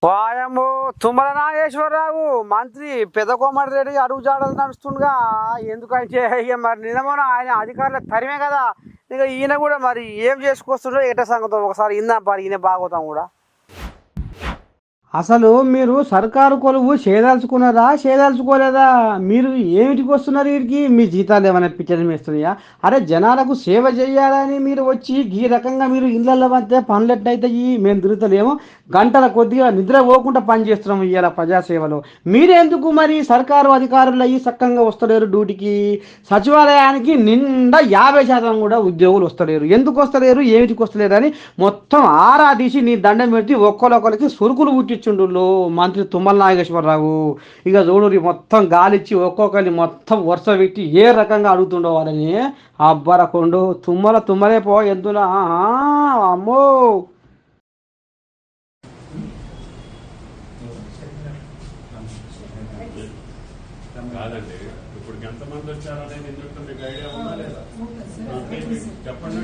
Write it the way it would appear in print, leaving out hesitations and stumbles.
వాయము తుమ్మల నాగేశ్వరరావు మంత్రి పెద్ద కోమటిరెడ్డి అడుగు జాడలు నడుస్తుండగా ఎందుకంటే ఇక మరి నిజమో ఆయన అధికారుల తరిమే కదా. ఇక ఈయన కూడా మరి ఏం చేసుకొస్తుండో ఎట సంగతం ఒకసారి ఇందాం పారి ఈయన బాగోతాం కూడా. అసలు మీరు సర్కారు కొలువు చేయదలుచుకున్నారా చేయదలుచుకోలేదా? మీరు ఏమిటికి వస్తున్నారు వీడికి? మీ జీతాలు ఏమైనా పిచ్చర్ వేస్తున్నాయా? అరే జనాలకు సేవ చేయాలని మీరు వచ్చి ఈ రకంగా మీరు ఇళ్ళల్లో పడితే పనులు ఎట్టయితాయి? మేము తిరుగుతలేము, గంటల కొద్దిగా నిద్ర పోకుండా పని చేస్తున్నాము ఇవాళ ప్రజాసేవలో. మీరెందుకు మరి సర్కారు అధికారులు అయ్యి చక్కగా వస్తలేరు డ్యూటీకి? సచివాలయానికి నిండా 50% కూడా ఉద్యోగులు వస్తలేరు. ఎందుకు వస్తలేరు, ఏమిటికి వస్తలేరు అని మొత్తం ఆరా తీసి నీ దండం పెట్టి ఒక్కొక్కరికి సురుకులు పుట్టించుండు మంత్రి తుమ్మల నాగేశ్వరరావు. ఇక చూడు మొత్తం గాలిచ్చి ఒక్కొక్కరిని మొత్తం వరుస పెట్టి ఏ రకంగా అడుగుతుండో వాళ్ళని. అబ్బరకొండు తుమ్మలే పో ఎందులో అమ్మో. కాదండి, ఇప్పుడు ఎంతమంది వచ్చారనేది ఎందుకు మీకు ఐడియా ఉందా లేదా? చెప్పండి.